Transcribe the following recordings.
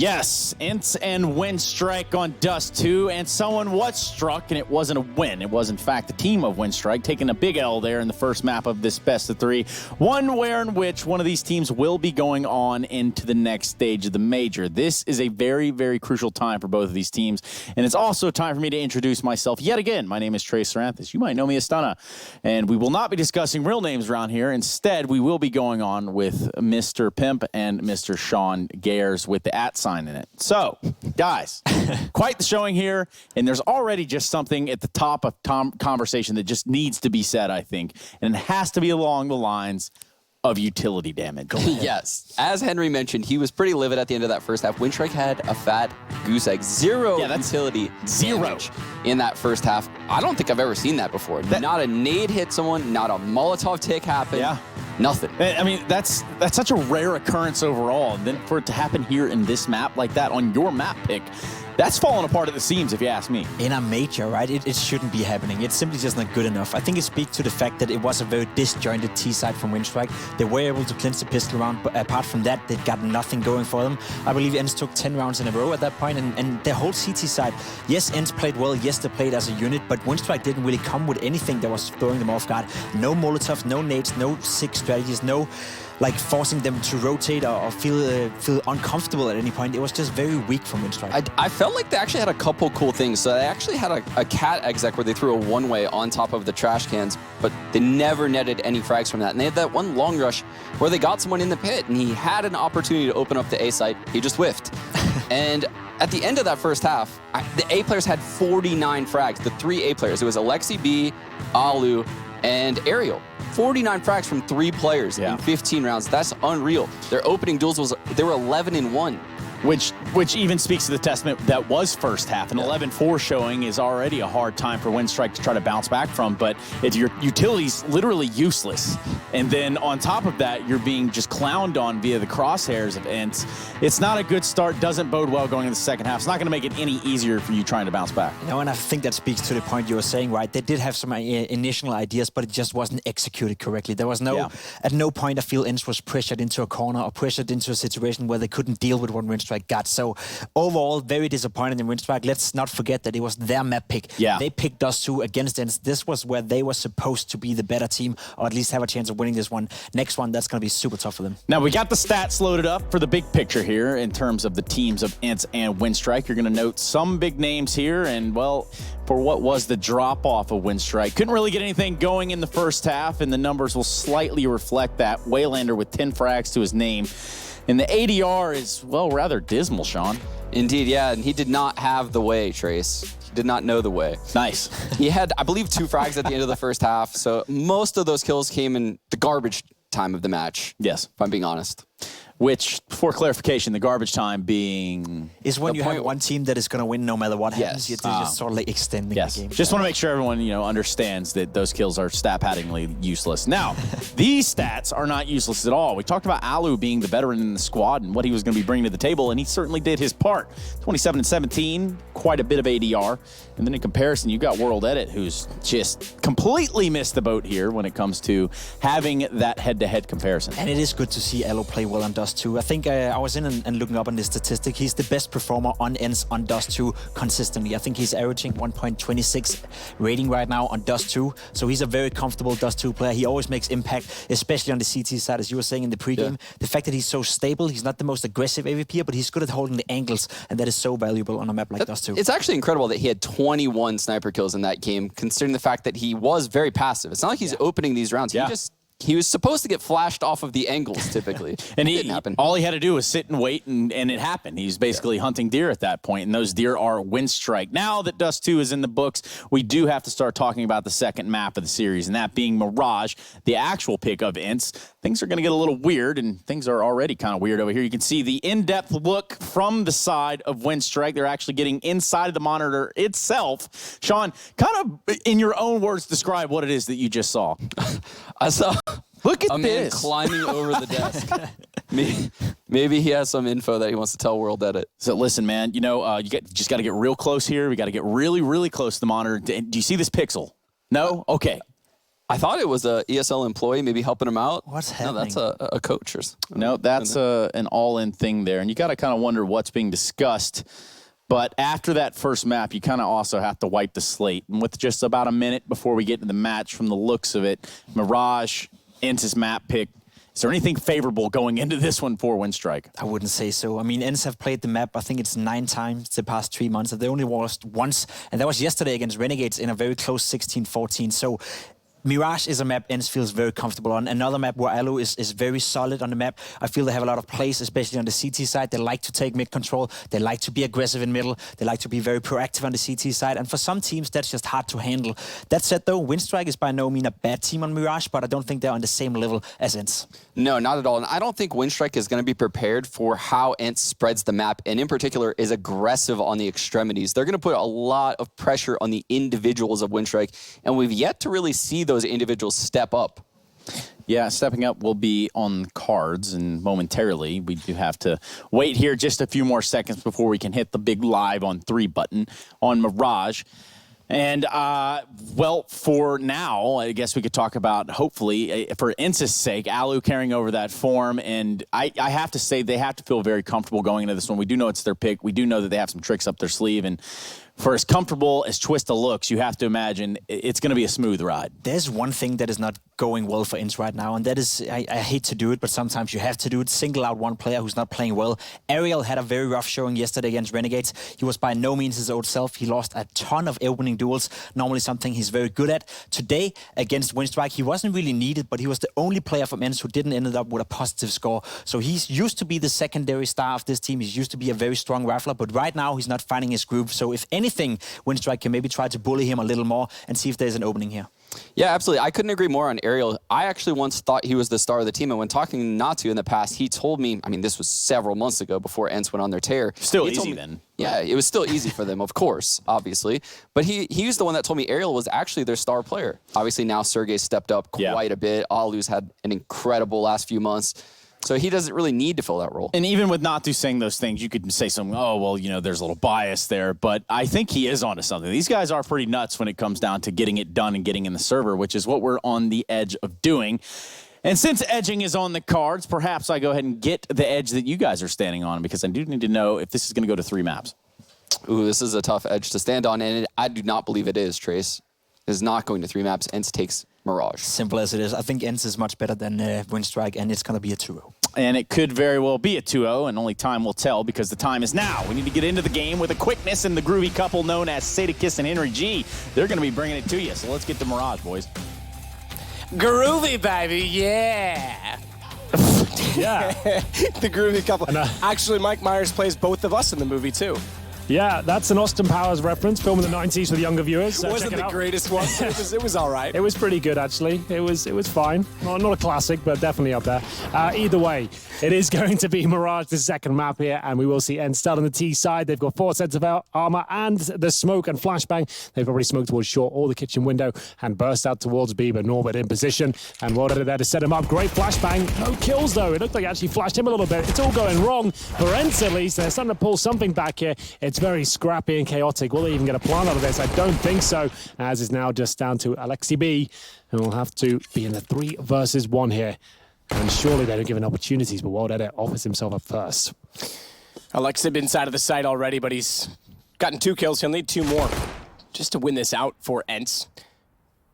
Yes, ENCE and Winstrike on Dust 2, and someone was struck, and it wasn't a win. It was, in fact, the team of Winstrike taking a big L there in the first map of this best-of-3, one where in which one of these teams will be going on into the next stage of the major. This is a very, very crucial time for both of these teams, and it's also time for me to introduce myself yet again. My name is Trey Saranthus. You might know me as Stunna, and we will not be discussing real names around here. Instead, we will be going on with Mr. Pimp and Mr. Sean Gares with the @ sign in it. So, guys, quite the showing here, and there's already just something at the top of conversation that just needs to be said, I think, and it has to be along the lines of utility damage. Yes. As Henry mentioned, he was pretty livid at the end of that first half. Winstrike had a fat goose egg. Zero utility damage in that first half. I don't think I've ever seen that before. Not a nade hit someone, not a Molotov tick happened. Yeah. Nothing. I mean, that's such a rare occurrence overall. And then for it to happen here in this map like that on your map pick, that's falling apart at the seams, if you ask me. In a major, right? It shouldn't be happening. It's simply just not good enough. I think it speaks to the fact that it was a very disjointed T-side from Winstrike. They were able to clinch the pistol round, but apart from that, they got nothing going for them. I believe ENCE took 10 rounds in a row at that point, and their whole CT side, yes, ENCE played well, yes, they played as a unit, but Winstrike didn't really come with anything that was throwing them off guard. No Molotovs, no nades, no sick strategies, no like forcing them to rotate or feel uncomfortable at any point. It was just very weak from Winstrike. I felt like they actually had a couple cool things. So they actually had a cat exec where they threw a one-way on top of the trash cans, but they never netted any frags from that. And they had that one long rush where they got someone in the pit, and he had an opportunity to open up the A site. He just whiffed. And at the end of that first half, the A players had 49 frags. The 3 A players. It was Alexi B, Alu, and Ariel. 49 frags from 3 players in 15 rounds. That's unreal. Their opening duels they were 11-1. Which even speaks to the testament that was first half. An 11-4 showing is already a hard time for Winstrike to try to bounce back from, but if your utility's literally useless, and then on top of that, you're being just clowned on via the crosshairs of ENCE, it's not a good start, doesn't bode well going in the second half. It's not going to make it any easier for you trying to bounce back. You know, and I think that speaks to the point you were saying, right? They did have some initial ideas, but it just wasn't executed correctly. There was at no point I feel ENCE was pressured into a corner or pressured into a situation where they couldn't deal with what Winstrike got. So overall, very disappointed in Winstrike. Let's not forget that it was their map pick. Yeah. They picked Dust 2 against ENCE. This was where they were supposed to be the better team, or at least have a chance of winning this one. Next one, that's going to be super tough for them. Now, we got the stats loaded up for the big picture here in terms of the teams of ENCE and Winstrike. You're going to note some big names here, and, well, for what was the drop-off of Winstrike. Couldn't really get anything going in the first half, and the numbers will slightly reflect that. Waylander with 10 frags to his name. And the ADR is, well, rather dismal, Sean. Indeed, yeah, and he did not have the way, Trace. He did not know the way. Nice. He had, I believe, 2 frags at the end of the first half, so most of those kills came in the garbage time of the match. Yes. If I'm being honest. Which, for clarification, the garbage time being... is when you have one team that is going to win no matter what happens. It's just sort of like extending the game. Just want to make sure everyone, understands that those kills are stat-paddingly useless. Now, these stats are not useless at all. We talked about Alu being the veteran in the squad and what he was going to be bringing to the table, and he certainly did his part. 27-17, quite a bit of ADR. And then in comparison, you've got World Edit, who's just completely missed the boat here when it comes to having that head-to-head comparison. And it is good to see Alu play well on Dust 2. I think I was in and looking up on this statistic. He's the best performer on ENCE on Dust 2 consistently. I think he's averaging 1.26 rating right now on Dust 2. So he's a very comfortable Dust 2 player. He always makes impact, especially on the CT side, as you were saying in the pregame. Yeah. The fact that he's so stable, he's not the most aggressive AVP, but he's good at holding the angles, and that is so valuable on a map like Dust 2. It's actually incredible that he had 21 sniper kills in that game, considering the fact that he was very passive. It's not like he's opening these rounds. He was supposed to get flashed off of the angles, typically. And it didn't happen. All he had to do was sit and wait, and it happened. He's basically hunting deer at that point, and those deer are Winstrike. Now that Dust 2 is in the books, we do have to start talking about the second map of the series, and that being Mirage, the actual pick of ENCE. Things are going to get a little weird, and things are already kind of weird over here. You can see the in-depth look from the side of Winstrike. They're actually getting inside of the monitor itself. Sean, kind of in your own words, describe what it is that you just saw. I saw... Look at a man climbing over the desk. Maybe he has some info that he wants to tell World Edit. So listen, man, you just got to get real close here. We got to get really, really close to the monitor. Do you see this pixel? No? Okay. I thought it was a ESL employee maybe helping him out. What's happening? No, that's a coach. No, that's an all-in thing there. And you got to kind of wonder what's being discussed. But after that first map, you kind of also have to wipe the slate. And with just about a minute before we get into the match, from the looks of it, Mirage, ENCE's map pick. Is there anything favorable going into this one for Winstrike? I wouldn't say so. I mean, ENCE have played the map, I think it's 9 times the past 3 months. They only lost once, and that was yesterday against Renegades in a very close 16-14. So Mirage is a map ENCE feels very comfortable on. Another map where Alu is very solid on the map. I feel they have a lot of plays, especially on the CT side. They like to take mid control. They like to be aggressive in middle. They like to be very proactive on the CT side. And for some teams, that's just hard to handle. That said, though, Winstrike is by no means a bad team on Mirage, but I don't think they're on the same level as ENCE. No, not at all. And I don't think Winstrike is going to be prepared for how ENCE spreads the map, and in particular is aggressive on the extremities. They're going to put a lot of pressure on the individuals of Winstrike, and we've yet to really see those individuals step up. Yeah, stepping up will be on cards, and momentarily we do have to wait here just a few more seconds before we can hit the big live on 3 button on Mirage. And, well, for now, I guess we could talk about, hopefully, for ENCE's sake, Alu carrying over that form. And I have to say, they have to feel very comfortable going into this one. We do know it's their pick. We do know that they have some tricks up their sleeve. And for as comfortable as Twista looks, you have to imagine it's going to be a smooth ride. There's one thing that is not going well for ENCE right now, and that is, I hate to do it, but sometimes you have to do it. Single out one player who's not playing well. Ariel had a very rough showing yesterday against Renegades. He was by no means his old self. He lost a ton of opening duels, normally something he's very good at. Today, against Winstrike, he wasn't really needed, but he was the only player from ENCE who didn't end up with a positive score. So he's used to be the secondary star of this team. He's used to be a very strong rifler, but right now he's not finding his groove. So if anything, Winstrike can maybe try to bully him a little more and see if there's an opening here. Yeah, absolutely. I couldn't agree more on Ariel. I actually once thought he was the star of the team, and when talking to Natu in the past, he told me, I mean, this was several months ago before ENCE went on their tear. Still easy then. Yeah, it was still easy for them, of course, obviously. But he was the one that told me Ariel was actually their star player. Obviously, now Sergey stepped up quite a bit. Alu's had an incredible last few months. So he doesn't really need to fill that role. And even with Natu saying those things, you could say something, oh, well, you know, there's a little bias there. But I think he is onto something. These guys are pretty nuts when it comes down to getting it done and getting in the server, which is what we're on the edge of doing. And since edging is on the cards, perhaps I go ahead and get the edge that you guys are standing on, because I do need to know if this is going to go to 3 maps. Ooh, this is a tough edge to stand on, and I do not believe it is, Trace. It is not going to 3 maps. ENCE takes Mirage. Simple as it is. I think ENCE is much better than Winstrike, and it's going to be a 2-0. And it could very well be a 2-0, and only time will tell, because the time is now. We need to get into the game with a quickness and the groovy couple known as Sadakis and Henry G. They're going to be bringing it to you, so let's get to Mirage, boys. Groovy, baby, yeah. Yeah. The groovy couple. Actually, Mike Myers plays both of us in the movie, too. Yeah, that's an Austin Powers reference, film in the 90s for the younger viewers. So Wasn't the greatest one. It was all right. It was pretty good, actually. It was fine. Not a classic, but definitely up there. Either way, it is going to be Mirage, the second map here, and we will see ENCE start on the T side. They've got 4 sets of armor and the smoke and flashbang. They've already smoked towards short or the kitchen window and burst out towards B, but Norbert in position. And well done there to set him up. Great flashbang. No kills, though. It looked like it actually flashed him a little bit. It's all going wrong for ENCE, at least. They're starting to pull something back here. It's very scrappy and chaotic. Will they even get a plant out of this? I don't think so, as is now just down to Alexi B, who will have to be in the 3 versus 1 here. And surely they don't give him opportunities, but Wild Edit offers himself up first. Alexib inside of the site already, but he's gotten 2 kills. He'll need 2 more just to win this out for ENCE.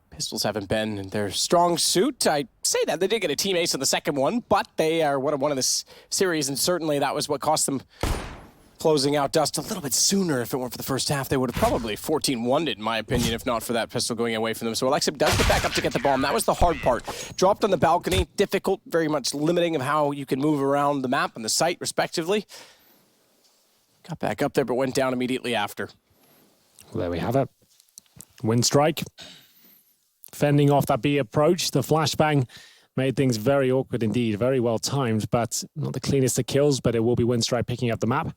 Pistols haven't been in their strong suit. I say that. They did get a team ace on the second one, but they are one of this series, and certainly that was what cost them closing out Dust a little bit sooner. If it weren't for the first half, they would have probably 14-1'd it, in my opinion, if not for that pistol going away from them. So Alexib does get back up to get the bomb. That was the hard part. Dropped on the balcony, difficult, very much limiting of how you can move around the map and the site, respectively. Got back up there, but went down immediately after. Well, there we have it. Winstrike fending off that B approach. The flashbang made things very awkward indeed. Very well timed, but not the cleanest of kills, but it will be Winstrike picking up the map.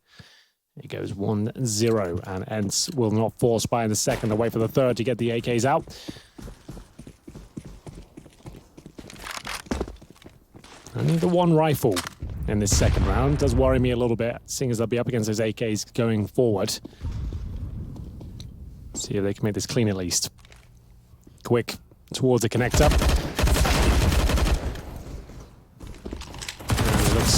It goes 1-0, and ENCE will not force by in the second. They'll wait for the third to get the AKs out. Only the 1 rifle in this second round does worry me a little bit, seeing as they'll be up against those AKs going forward. See if they can make this clean at least. Quick towards the connector. And it looks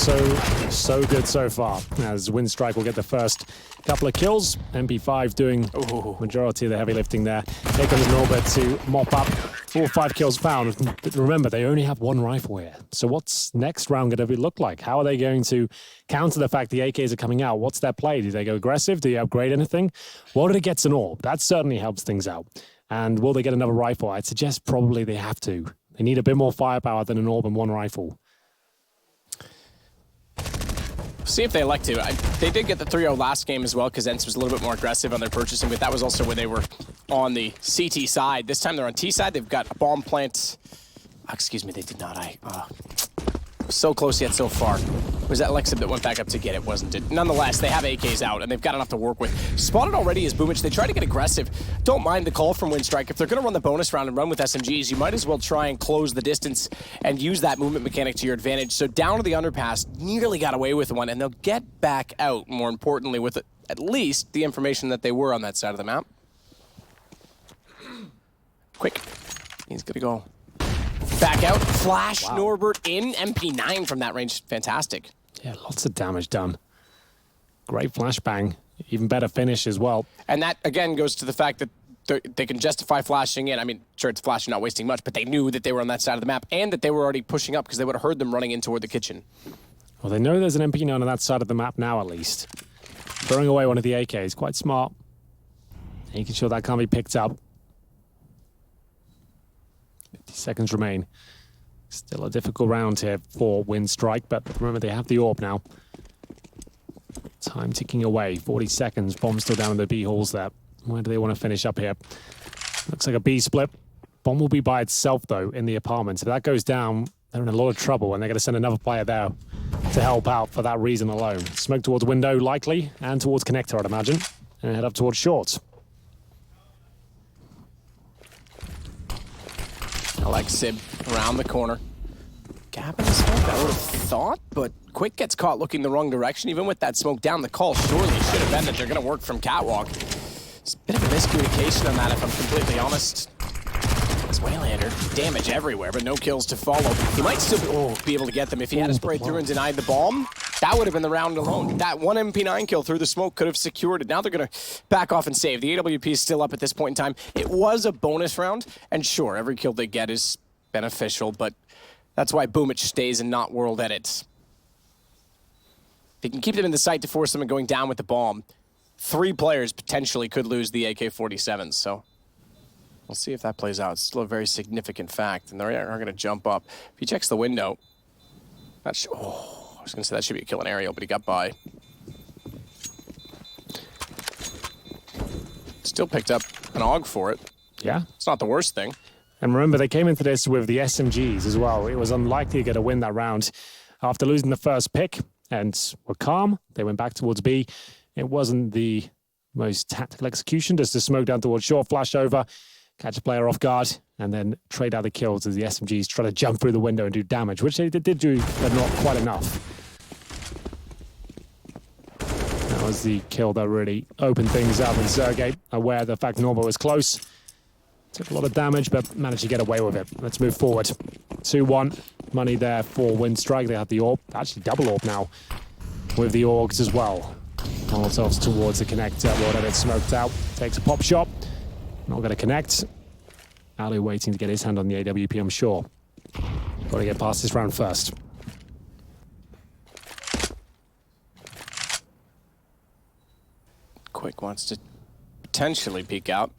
so good so far, as Winstrike will get the first couple of kills. MP5 doing majority of the heavy lifting there. Here comes Norbert to mop up 4 or 5 kills found. But remember, they only have 1 rifle here. So what's next round going to look like? How are they going to counter the fact the AKs are coming out? What's their play? Do they go aggressive? Do they upgrade anything? What if it gets an AWP? That certainly helps things out. And will they get another rifle? I'd suggest probably they have to. They need a bit more firepower than an AWP and 1 rifle. See if they elect to. They did get the 3-0 last game as well because ENCE was a little bit more aggressive on their purchasing, but that was also when they were on the CT side. This time they're on T side. They've got a bomb plant. Excuse me, they did not. So close yet so far. Was that Lexib that went back up to get it, wasn't it? Nonetheless, they have AKs out, and they've got enough to work with. Spotted already is Boomich. They try to get aggressive. Don't mind the call from Winstrike. If they're going to run the bonus round and run with SMGs, you might as well try and close the distance and use that movement mechanic to your advantage. So down to the underpass, nearly got away with one, and they'll get back out, more importantly, with at least the information that they were on that side of the map. Quick. He's going to go back out. Flash. Wow. Norbert in. MP9 from that range. Fantastic. Yeah, lots of damage done. Great flashbang. Even better finish as well. And that, again, goes to the fact that they can justify flashing in. I mean, sure, it's flashing, not wasting much, but they knew that they were on that side of the map and that they were already pushing up because they would have heard them running in toward the kitchen. Well, they know there's an MP9 on that side of the map now, at least. Throwing away one of the AKs. Quite smart. Making sure that can't be picked up. 50 seconds remain. Still a difficult round here for Winstrike, but remember they have the AWP now. Time ticking away. 40 seconds. Bomb still down in the B halls there. Where do they want to finish up here? Looks like a B split. Bomb will be by itself, though, in the apartment. If that goes down, they're in a lot of trouble, and they're going to send another player there to help out for that reason alone. Smoke towards window, likely, and towards connector, I'd imagine. And head up towards shorts. Alexib around the corner. Gap in the smoke, I would have thought, but Quick gets caught looking the wrong direction. Even with that smoke down, the call surely should have been that they're going to work from catwalk. It's a bit of a miscommunication on that, if I'm completely honest. It's Waylander. Damage everywhere, but no kills to follow. He might still be able to get them. If he had to spray through and denied the bomb, that would have been the round alone. That one MP9 kill through the smoke could have secured it. Now they're going to back off and save. The AWP is still up at this point in time. It was a bonus round, and sure, every kill they get is beneficial, but that's why Boomich stays and not World Edits. They can keep them in the site to force them going down with the bomb. 3 players potentially could lose the AK-47s, so we'll see if that plays out. It's still a very significant fact, and they are going to jump up. If he checks the window, I was going to say that should be a kill in aerial, but he got by. Still picked up an AUG for it. Yeah. It's not the worst thing. And remember, they came into this with the SMGs as well. It was unlikely to get a win that round. After losing the first pick and were calm, they went back towards B. It wasn't the most tactical execution, just to smoke down towards short, flash over, catch a player off guard, and then trade out the kills as the SMGs try to jump through the window and do damage, which they did do, but not quite enough. That was the kill that really opened things up, and Sergey, aware of the fact Norbo was close, took a lot of damage, but managed to get away with it. Let's move forward. 2-1. Money there for Winstrike. They have the AWP. Actually, double AWP now with the AUGs as well. Molotovs towards the connector. World Edit smoked out. Takes a pop shot. Not going to connect. Ali waiting to get his hand on the AWP, I'm sure. Got to get past this round first. Quick wants to potentially peek out.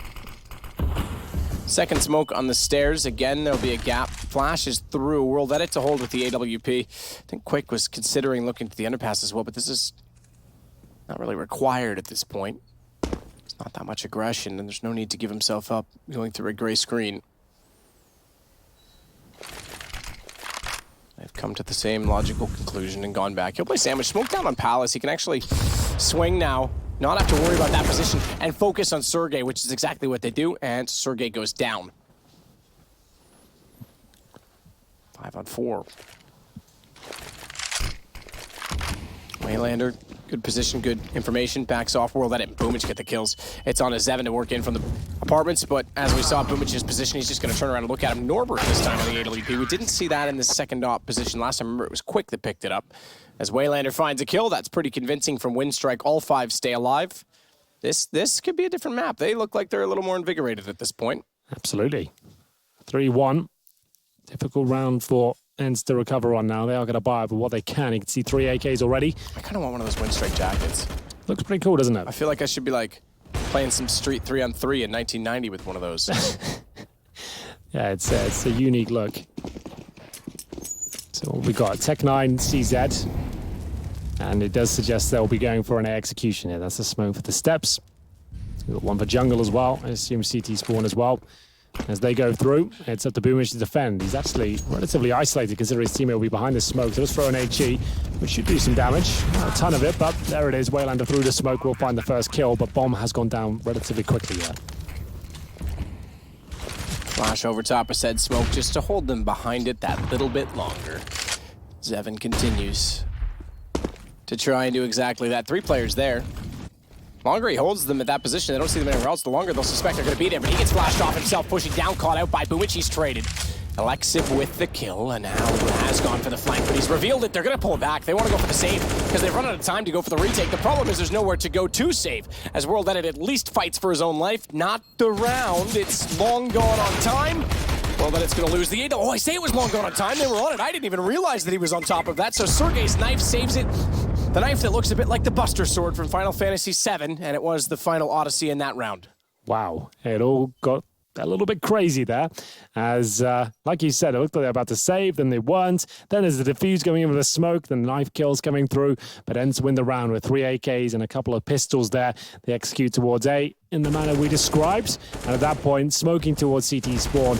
Second smoke on the stairs. Again, there'll be a gap. Flashes through. World Edit to hold with the AWP. I think Quick was considering looking to the underpass as well, but this is not really required at this point. It's not that much aggression, and there's no need to give himself up going through a gray screen. They've come to the same logical conclusion and gone back. He'll play sandwich. Smoke down on Palace. He can actually swing now. Not have to worry about that position and focus on Sergey, which is exactly what they do, and Sergey goes down. 5 on 4. Waylander Good position, good information. Backs off. We'll let it. Boomich get the kills. It's on a Zevin to work in from the apartments, but as we saw Boomich's position, he's just going to turn around and look at him. Norbert this time on the AWP. We didn't see that in the second op position last time. Remember, it was Quick that picked it up. As Waylander finds a kill, that's pretty convincing from Winstrike. All 5 stay alive. This could be a different map. They look like they're a little more invigorated at this point. Absolutely. 3-1. Difficult round for ENCE to recover on now. They are going to buy it, but what they can. You can see 3 AKs already. I kind of want one of those Winstrike jackets. Looks pretty cool, doesn't it? I feel like I should be like playing some Street 3-on-3 in 1990 with one of those. Yeah, it's a unique look. So we got Tech9 CZ, and it does suggest they'll be going for an air execution here. That's the smoke for the steps. We've got one for jungle as well. I assume CT spawn as well. As they go through, it's up to Boomish to defend. He's actually relatively isolated considering his teammate will be behind the smoke. So let's throw an HE, which should do some damage. Not a ton of it, but there it is. Waylander through the smoke will find the first kill, but Bomb has gone down relatively quickly here. Flash over top of said smoke just to hold them behind it that little bit longer. Zevin continues to try and do exactly that. 3 players there. Longer he holds them at that position, they don't see them anywhere else, the longer they'll suspect they're going to beat him. But he gets flashed off himself, pushing down, caught out by Booich. He's traded. Alexiv with the kill, and now has gone for the flank, but he's revealed it. They're going to pull back. They want to go for the save because they've run out of time to go for the retake. The problem is there's nowhere to go to save, as World Edit at least fights for his own life. Not the round. It's long gone on time. World Edit's going to lose the 8. Oh, I say it was long gone on time. They were on it. I didn't even realize that he was on top of that. So Sergey's knife saves it. The knife that looks a bit like the Buster Sword from Final Fantasy VII, and it was the final Odyssey in that round. Wow, it all got a little bit crazy there. As, like you said, it looked like they were about to save, then they weren't. Then there's the defuse going in with the smoke, then the knife kills coming through. But ENCE win the round with 3 AKs and a couple of pistols there. They execute towards A in the manner we described. And at that point, smoking towards CT spawn.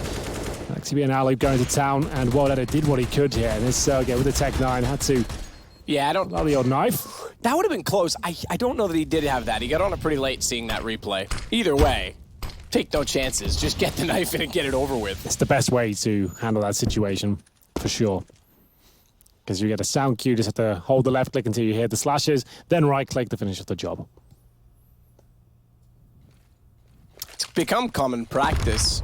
Alexi and Ali going to town, and World Edit did what he could here. And this Sergey with the Tech9 had to... Yeah, I don't... Allow the odd knife. That would have been close. I don't know that he did have that. He got on it pretty late seeing that replay. Either way, take no chances. Just get the knife in and get it over with. It's the best way to handle that situation, for sure. Because you get a sound cue, just have to hold the left click until you hear the slashes, then right click to finish off the job. It's become common practice.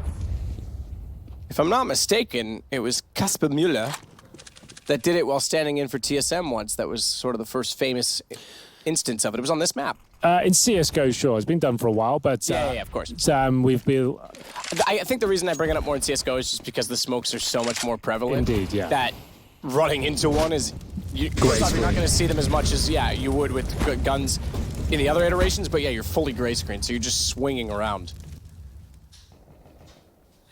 If I'm not mistaken, it was Kasper Müller that did it while standing in for TSM once. That was sort of the first famous instance of it. It was on this map. In CSGO, sure, it's been done for a while, but Yeah, of course. we've been... I think the reason I bring it up more in CSGO is just because the smokes are so much more prevalent. Indeed, yeah. That running into one is... You're not going to see them as much as, you would with guns in the other iterations, but yeah, you're fully gray screen, so you're just swinging around.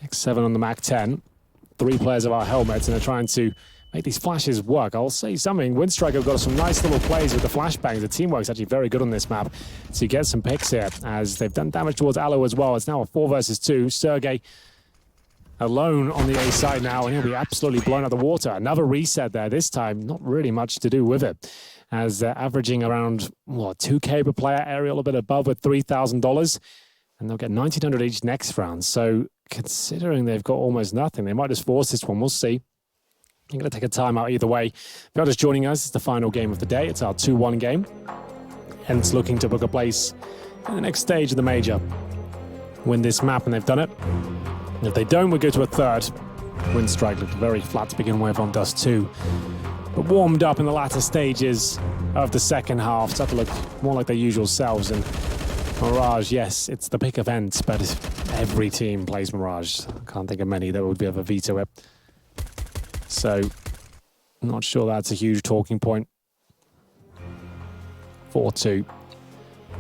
X7 on the Mac-10. 3 players of our helmets, and they're trying to make these flashes work. I'll say something. Winstrike have got some nice little plays with the flashbangs. The teamwork's actually very good on this map to get some picks here, as they've done damage towards Aloe as well. It's now a 4 versus 2. Sergey alone on the A side now, and he'll be absolutely blown out the water. Another reset there. This time, not really much to do with it, as they're averaging around, what, 2K per player, Aerial a bit above with $3,000, and they'll get 1,900 each next round. So considering they've got almost nothing, they might just force this one. We'll see. I'm going to take a timeout either way. If you're just joining us, it's the final game of the day. It's our 2-1 game. ENCE looking to book a place in the next stage of the major. Win this map, and they've done it. And if they don't, we go to a third. Winstrike looked very flat to begin with on Dust 2, but warmed up in the latter stages of the second half. Started to look more like their usual selves. And Mirage, yes, it's the pick of ENCE, but every team plays Mirage. I can't think of many that would be able to veto it. So, I'm not sure that's a huge talking point. 4-2.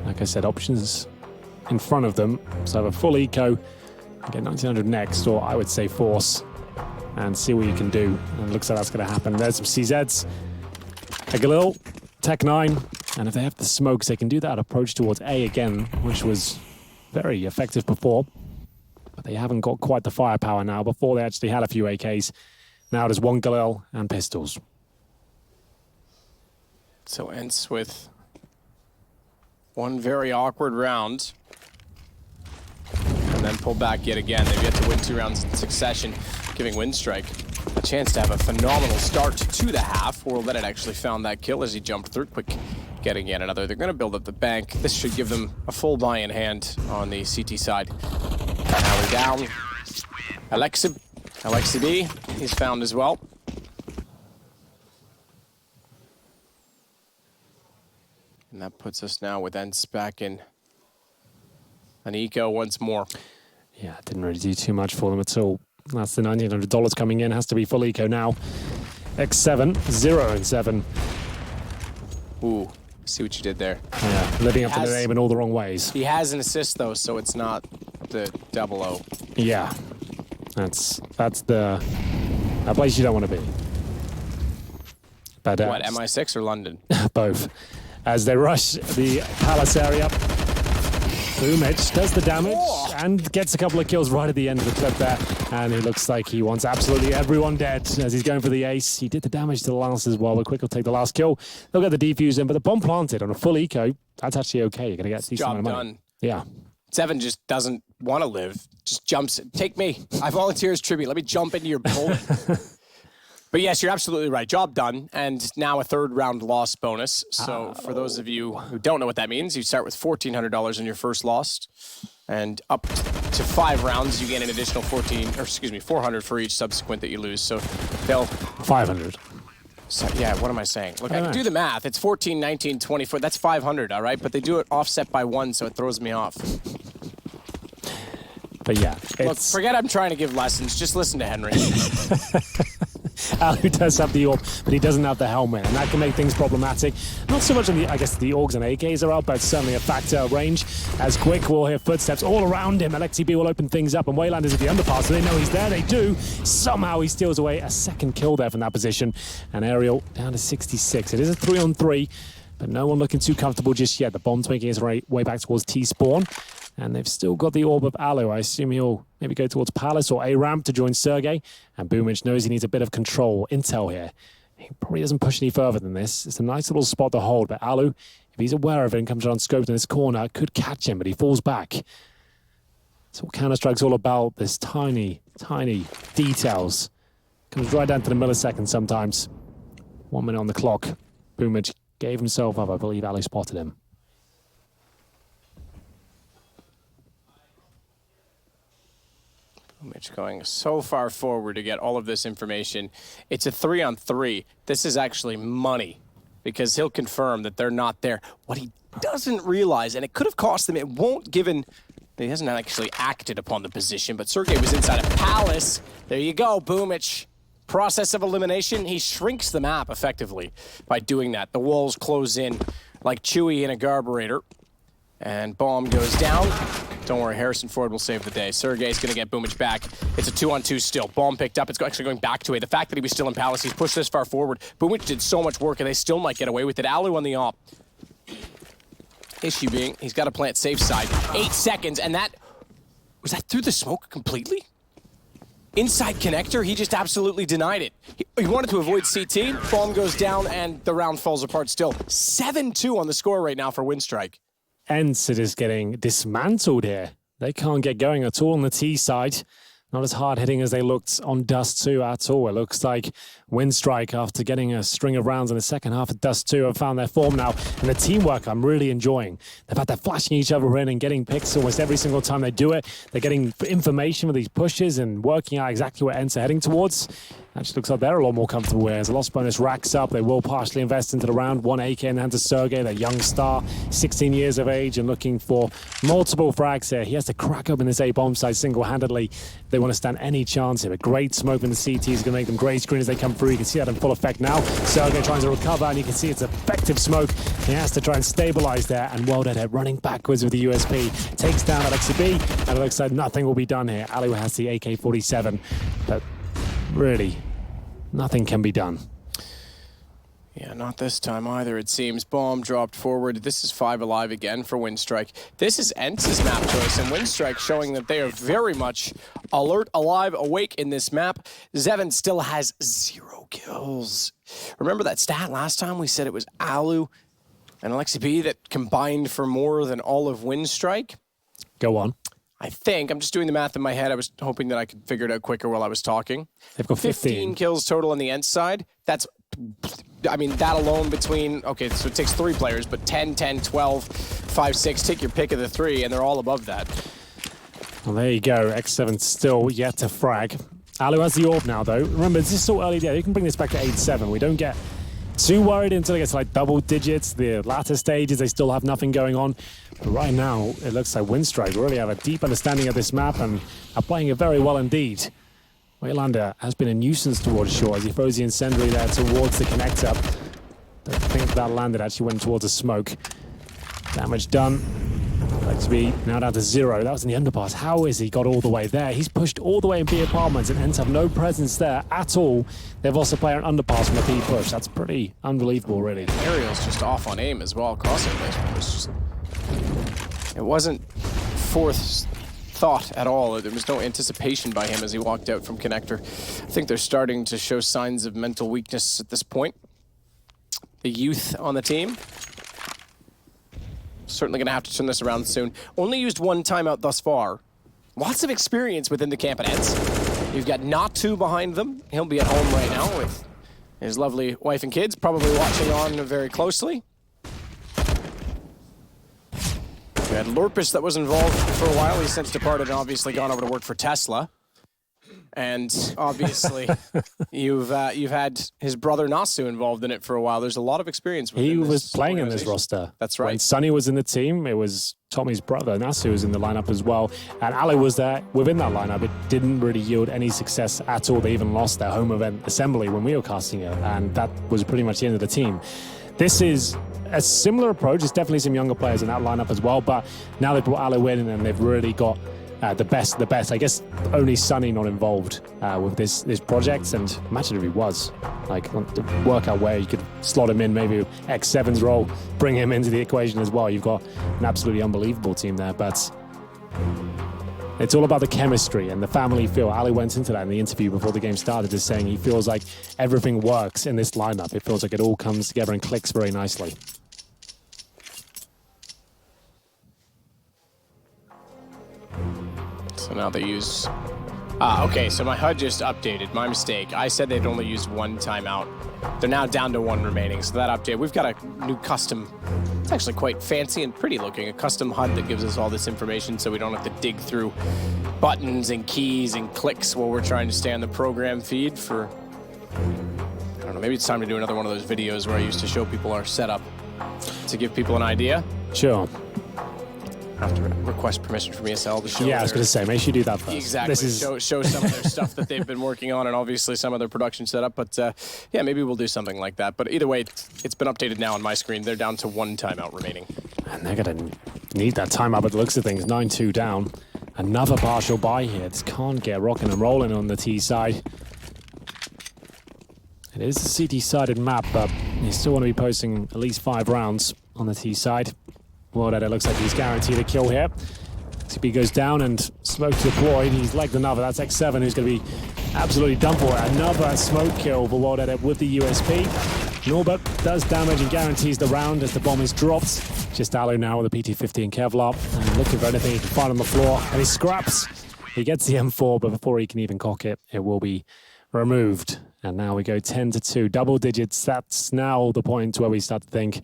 Like I said, options in front of them. So have a full eco, get 1900 next, or I would say force, and see what you can do. And it looks like that's going to happen. There's some CZs. A Galil, Tech9, and if they have the smokes, they can do that approach towards A again, which was very effective before. But they haven't got quite the firepower now. Before they actually had a few AKs. Now there's one Galil and pistols. So ENCE with one very awkward round. And then pull back yet again. They've yet to win 2 rounds in succession, giving Winstrike a chance to have a phenomenal start to the half. World Edit actually found that kill as he jumped through. Quick getting yet another. They're going to build up the bank. This should give them a full buy-in hand on the CT side. Now we're down. Alexi B, he's found as well. And that puts us now with ENCE back in an eco once more. Yeah, didn't really do too much for them at all. That's the $1,900 coming in. Has to be full eco now. X7, 0 and 7. Ooh, see what you did there. Yeah, living up to the name in all the wrong ways. He has an assist though, so it's not the 00. Yeah, that's the place you don't want to be. But, What, MI6 or London? both. As they rush the palace area, Boomich does the damage and gets a couple of kills right at the end of the clip there. And it looks like he wants absolutely everyone dead as he's going for the ace. He did the damage to the last as well, but Quick will take the last kill. They'll get the defuse in, but the bomb planted on a full eco, that's actually okay. You're going to get a decent amount of money. Done. Yeah. Seven just doesn't want to live. Just jumps. Take me. I volunteer as tribute. Let me jump into your bullet. But yes, you're absolutely right. Job done. And now a third round loss bonus. So for those of you who don't know what that means, you start with $1,400 on your first loss. And up to 5 rounds, you get an additional 400 for each subsequent that you lose. So they'll 500. So, yeah, what am I saying? Look, I can do the math. It's 14, 19, 24. That's 500, all right? But they do it offset by 1, so it throws me off. But yeah, Look, forget I'm trying to give lessons. Just listen to Henry. Alu does have the orb, but he doesn't have the helmet, and that can make things problematic. Not so much on the, I guess the orgs and AKs are out, but certainly a factor of range. As Quick will hear footsteps all around him, Alexi B will open things up, and Wayland is at the underpass, so they know he's there. They do. Somehow he steals away a second kill there from that position, and Ariel down to 66. It is a 3-on-3, but no one looking too comfortable just yet. The bomb's making its way back towards T-spawn. And they've still got the orb of Alu. I assume he'll maybe go towards Palace or A-Ramp to join Sergey. And Boomich knows he needs a bit of control. Intel here. He probably doesn't push any further than this. It's a nice little spot to hold. But Alu, if he's aware of it and comes around scoped in this corner, could catch him, but he falls back. That's what Counter-Strike's all about. This tiny, tiny details. Comes right down to the millisecond sometimes. 1 minute on the clock. Boomich gave himself up. I believe Alu spotted him. Mitch going so far forward to get all of this information. It's a 3-on-3. This is actually money because he'll confirm that they're not there. What he doesn't realize, and it could have cost them, it won't given, he hasn't actually acted upon the position, but Sergey was inside a Palace. There you go, Boomich. Process of elimination, he shrinks the map effectively by doing that. The walls close in like Chewie in a carburetor. And bomb goes down. Don't worry, Harrison Ford will save the day. Sergey's going to get Boomich back. It's a 2-on-2 still. Bomb picked up. It's actually going back to A. The fact that he was still in Palace, he's pushed this far forward. Boomich did so much work, and they still might get away with it. Alu on the op. Issue being, he's got to plant safe side. 8 seconds, and that... Was that through the smoke completely? Inside connector, he just absolutely denied it. He wanted to avoid CT. Bomb goes down, and the round falls apart still. 7-2 on the score right now for Winstrike. ENCE is getting dismantled here. They can't get going at all on the T side. Not as hard hitting as they looked on Dust 2 at all. It looks like Winstrike, after getting a string of rounds in the second half of Dust 2, have found their form now. And the teamwork I'm really enjoying. The fact they're flashing each other in and getting picks almost every single time they do it. They're getting information with these pushes and working out exactly where ENCE are heading towards. Actually looks like they're a lot more comfortable here. As the loss bonus racks up, they will partially invest into the round. 1 AK in the hands of Sergey, the young star, 16 years of age, and looking for multiple frags here. He has to crack open this A-bomb side single-handedly. They want to stand any chance here. A great smoke in the CT is going to make them grey screen as they come through. You can see that in full effect now. Sergey trying to recover, and you can see it's effective smoke. He has to try and stabilize there, and well done, running backwards with the USP. Takes down Alexi B, and it looks like nothing will be done here. Alu has the AK-47, but really, nothing can be done. Yeah, not this time either, it seems. Bomb dropped forward. This is 5 alive again for Winstrike. This is ENCE's map choice, and Winstrike showing that they are very much alert, alive, awake in this map. Zevin still has 0 kills. Remember that stat last time? We said it was Alu and Alexi B that combined for more than all of Winstrike. Go on. I think, I'm just doing the math in my head. I was hoping that I could figure it out quicker while I was talking. They've got 15 kills total on the ENCE side. That's I mean, that alone between, okay, so it takes 3 players, but 10, 10, 12, 5, 6, take your pick of the 3, and they're all above that. Well, there you go. X7 still yet to frag. Alu has the orb now, though. Remember, this is still early day. You can bring this back to 8-7. We don't get too worried until it gets to like double digits. The latter stages, they still have nothing going on. But right now, it looks like Winstrike really have a deep understanding of this map and are playing it very well indeed. Waylander has been a nuisance towards shore as he throws the incendiary there towards the connector. Don't think that landed, actually went towards a smoke. Damage done. XB now down to 0. That was in the underpass. How is he got all the way there? He's pushed all the way in B apartments and ENCE have no presence there at all. They've also played an underpass from a B push. That's pretty unbelievable, really. Ariel's just off on aim as well. Crossing placement was just... It wasn't fourth thought at all. There was no anticipation by him as he walked out from connector. I think they're starting to show signs of mental weakness at this point. The youth on the team. Certainly going to have to turn this around soon. Only used 1 timeout thus far. Lots of experience within the camp at ENCE. You've got Not2 behind them. He'll be at home right now with his lovely wife and kids, probably watching on very closely. We had Lorpus that was involved for a while. He's since departed and obviously gone over to work for Tesla. And obviously, you've had his brother Nasu involved in it for a while. There's a lot of experience with him. He was playing in this roster. That's right. When Sonny was in the team, it was Tommy's brother, Nasu, was in the lineup as well. And Alu was there within that lineup. It didn't really yield any success at all. They even lost their home event assembly when we were casting it. And that was pretty much the end of the team. This is a similar approach. There's definitely some younger players in that lineup as well. But now they've brought Alu in and they've really got the best. I guess only Sonny not involved with this project, and imagine if he was. Like, to work out where you could slot him in, maybe X7's role, bring him into the equation as well. You've got an absolutely unbelievable team there, but it's all about the chemistry and the family feel. Ali went into that in the interview before the game started, just saying he feels like everything works in this lineup. It feels like it all comes together and clicks very nicely. So now they use... okay, so my HUD just updated. My mistake. I said they'd only use 1 timeout. They're now down to 1 remaining, so that update. We've got a new custom... It's actually quite fancy and pretty looking. A custom HUD that gives us all this information so we don't have to dig through buttons and keys and clicks while we're trying to stay on the program feed for... I don't know, maybe it's time to do another one of those videos where I used to show people our setup to give people an idea. Sure. I have to request permission from ESL to show. Yeah, I was going to say, make sure you do that first. Exactly. Show some of their stuff that they've been working on, and obviously some of their production setup. But yeah, maybe we'll do something like that. But either way, it's been updated now on my screen. They're down to 1 timeout remaining. And they're going to need that timeout by the looks of things. 9-2 down. Another partial buy here. This can't get rocking and rolling on the T side. It is a CT-sided map, but you still want to be posting at least 5 rounds on the T side. Well, it looks like he's guaranteed a kill here. XP goes down and smoke deployed. He's legged another. That's X7 who's going to be absolutely done for. Another smoke kill for World Edit with the USP. Norbert does damage and guarantees the round as the bomb is dropped. Just Alu now with the PT-50 and Kevlar. And looking for anything he can find on the floor. And he scraps. He gets the M4, but before he can even cock it, it will be removed. And now we go 10-2. Double digits. That's now the point where we start to think,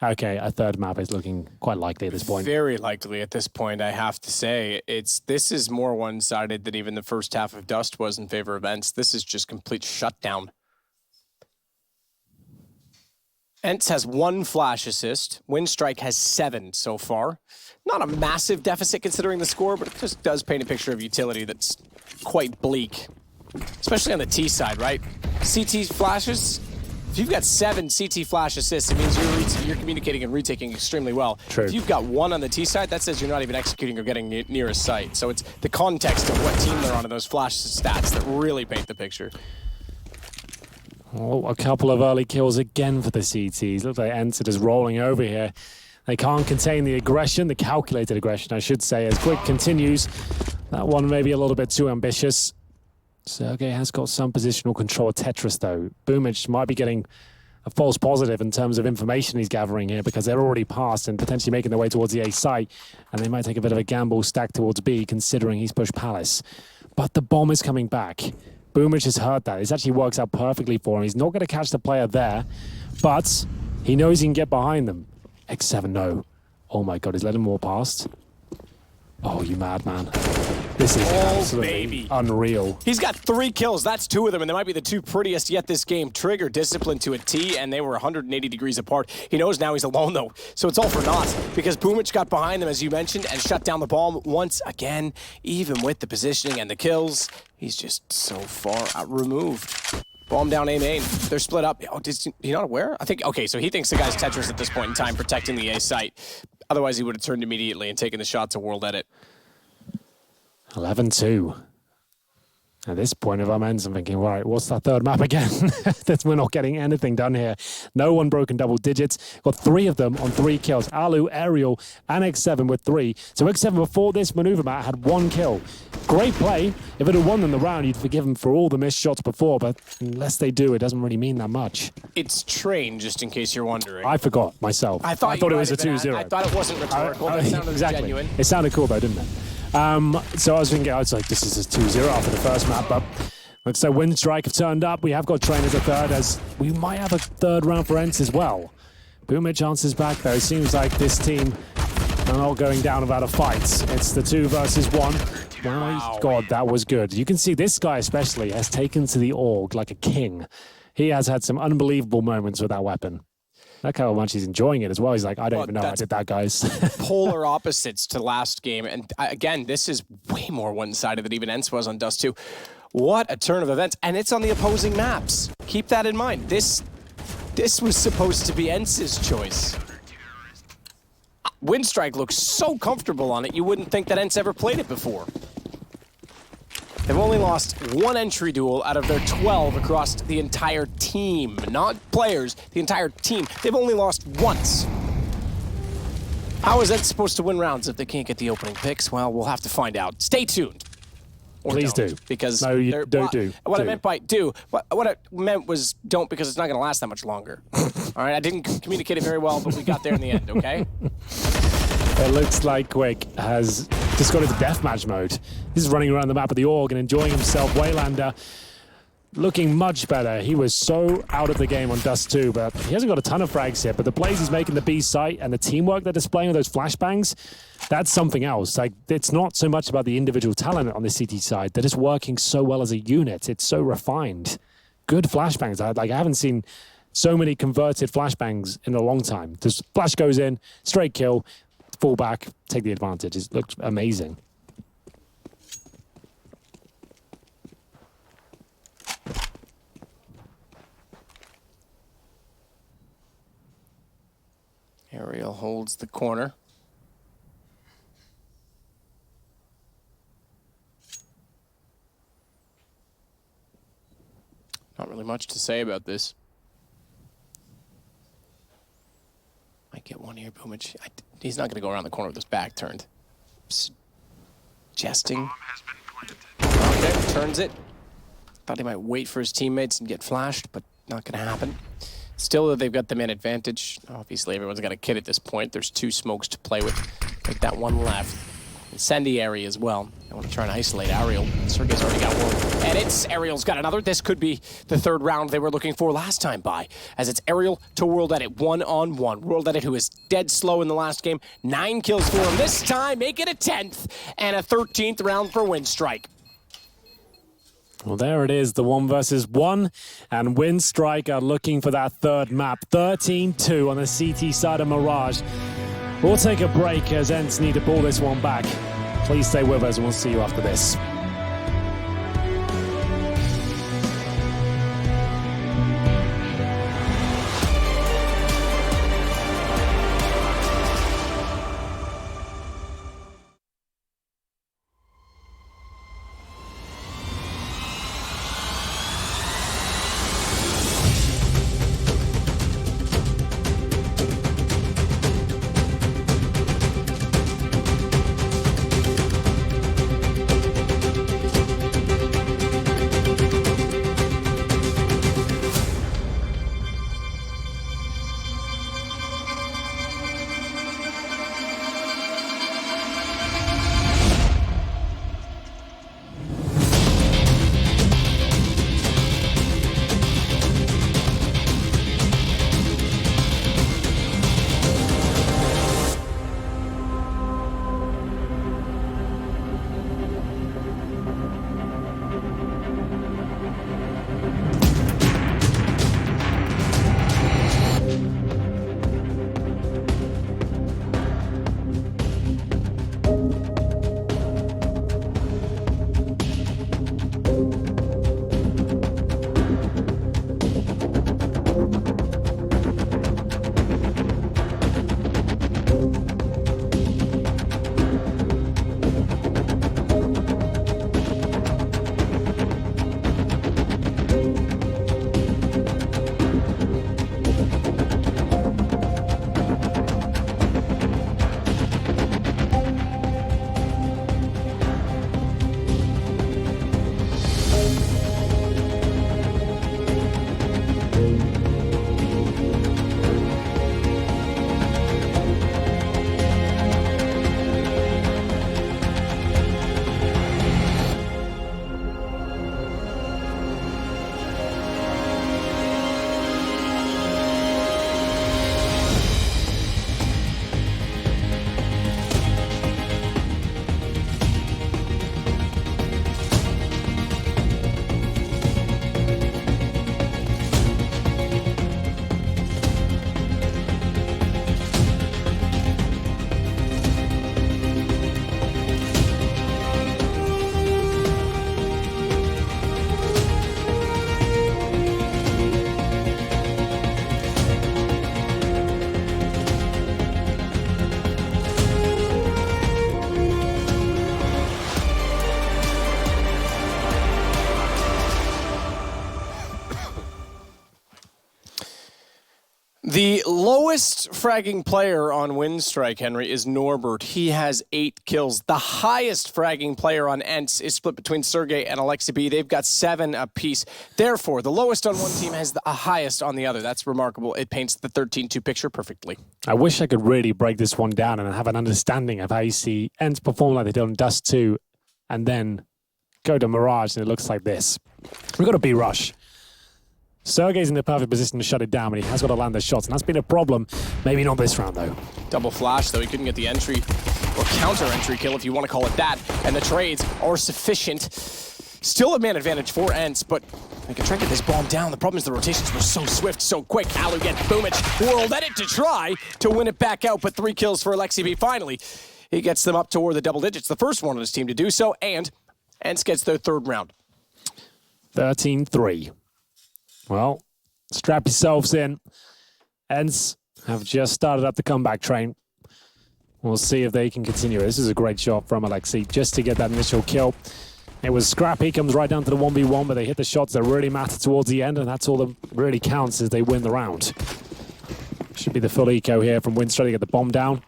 okay, a third map is looking quite likely at this point. Very likely at this point, I have to say. This is more one-sided than even the first half of Dust was in favor of ENCE. This is just complete shutdown. ENCE has 1 flash assist. Winstrike has 7 so far. Not a massive deficit considering the score, but it just does paint a picture of utility that's quite bleak. Especially on the T side, right? CT flashes... If you've got 7 CT flash assists, it means you're communicating and retaking extremely well. True. If you've got 1 on the T side, that says you're not even executing or getting near a site. So it's the context of what team they're on and those flash stats that really paint the picture. Oh, a couple of early kills again for the CTs. Looks like ENCE is rolling over here. They can't contain the aggression, the calculated aggression, I should say, as Quick continues. That one may be a little bit too ambitious. Sergey has got some positional control of Tetris, though. Boomage might be getting a false positive in terms of information he's gathering here because they're already past and potentially making their way towards the A site, and they might take a bit of a gamble stack towards B, considering he's pushed Palace. But the bomb is coming back. Boomich has heard that. This actually works out perfectly for him. He's not going to catch the player there, but he knows he can get behind them. X7, no. Oh my God, he's letting more past. Oh, you madman. This is absolutely unreal. He's got 3 kills. That's 2 of them, and they might be the 2 prettiest yet this game. Trigger, discipline to a T, and they were 180 degrees apart. He knows now he's alone, though, so it's all for naught, because Boomich got behind them, as you mentioned, and shut down the bomb once again. Even with the positioning and the kills, he's just so far removed. Bomb down A main. They're split up. Oh, is he not aware? I think, okay, so he thinks the guy's Tetris at this point in time, protecting the A site. Otherwise, he would have turned immediately and taken the shot to World Edit. 11-2. At this point of our ends, I'm thinking, right, what's that third map again? We're not getting anything done here. No one broken double digits. Got 3 of them on 3 kills. Alu, Aerial, and X7 with 3. So X7 before this maneuver mat had 1 kill. Great play. If it had won them the round, you'd forgive them for all the missed shots before, but unless they do, it doesn't really mean that much. It's train, just in case you're wondering. I forgot myself. I thought it was a 2-0. I thought it wasn't rhetorical. That sounded genuine. It sounded cool though, didn't it? So I was thinking, I was like, this is a 2-0 after the first map, but looks like Winstrike have turned up. We have got Train as a third, as we might have a third round for ENCE as well. Boomich answers back though. Seems like this team are not going down without a fight. It's the 2 versus 1. My God, that was good. You can see this guy especially has taken to the org like a king. He has had some unbelievable moments with that weapon. Look how much he's enjoying it as well. He's like, I don't even know I did that, guys. Polar opposites to last game. And again, this is way more one-sided than even ENCE was on Dust 2. What a turn of events. And it's on the opposing maps. Keep that in mind. This was supposed to be ENCE's choice. Winstrike looks so comfortable on it, you wouldn't think that ENCE ever played it before. They've only lost 1 entry duel out of their 12 across the entire team. Not players, the entire team. They've only lost once. How is ENCE supposed to win rounds if they can't get the opening picks? Well, we'll have to find out. Stay tuned. Or Please don't, do. Because no, you don't do. What I meant by do, what I meant was don't, because it's not going to last that much longer. All right, I didn't communicate it very well, but we got there in the end, okay? It looks like Quick has just got into deathmatch mode. He's running around the map of the org and enjoying himself. Waylander looking much better. He was so out of the game on Dust 2, but he hasn't got a ton of frags here. But the plays he's making the B site and the teamwork they're displaying with those flashbangs, that's something else. Like, it's not so much about the individual talent on the CT side. They're just working so well as a unit. It's so refined. Good flashbangs. I haven't seen so many converted flashbangs in a long time. Just flash goes in, straight kill, fall back, take the advantage. It looks amazing. Aerial holds the corner. Not really much to say about this. Might get one here, Boomich. He's not going to go around the corner with his back turned. Suggesting. Okay, turns it. Thought he might wait for his teammates and get flashed, but not going to happen. Still, they've got the man advantage. Obviously, everyone's got a kid at this point. There's 2 smokes to play with. Like that one left. Incendiary as well. I want to try and isolate Ariel. Sergey's already got one. And Ariel's got another. This could be the 3rd round they were looking for last time by. As it's Ariel to World Edit, 1-on-1. World Edit, who is dead slow in the last game. 9 kills for him. This time, make it a 10th and a 13th round for Winstrike. Well, there it is, the 1 versus 1, and Winstrike are looking for that 3rd map. 13-2 on the CT side of Mirage. We'll take a break as ENCE need to pull this one back. Please stay with us and we'll see you after this. The lowest fragging player on Winstrike, Henry, is Norbert. He has 8 kills. The highest fragging player on ENCE is split between Sergey and Alexi B. They've got 7 apiece. Therefore, the lowest on one team has the highest on the other. That's remarkable. It paints the 13-2 picture perfectly. I wish I could really break this one down and have an understanding of how you see ENCE perform like they did on Dust 2 and then go to Mirage and it looks like this. We've got a B rush. Sergey's in the perfect position to shut it down, but he has got to land the shots, and that's been a problem. Maybe not this round, though. Double flash, though. He couldn't get the entry or counter-entry kill, if you want to call it that, and the trades are sufficient. Still a man advantage for ENCE, but they can try to get this bomb down. The problem is the rotations were so swift, so quick. Alu gets Boomich, whirled at it to try to win it back out, but 3 kills for Alexi B. Finally, he gets them up toward the double digits. The first one on his team to do so, and ENCE gets their 3rd round. 13-3. Well, strap yourselves in. ENCE have just started up the comeback train. We'll see if they can continue. This is a great shot from Alexi just to get that initial kill. It was scrappy, comes right down to the 1v1, but they hit the shots that really matter towards the end, and that's all that really counts as they win the round. Should be the full eco here from Winstrike to get the bomb down.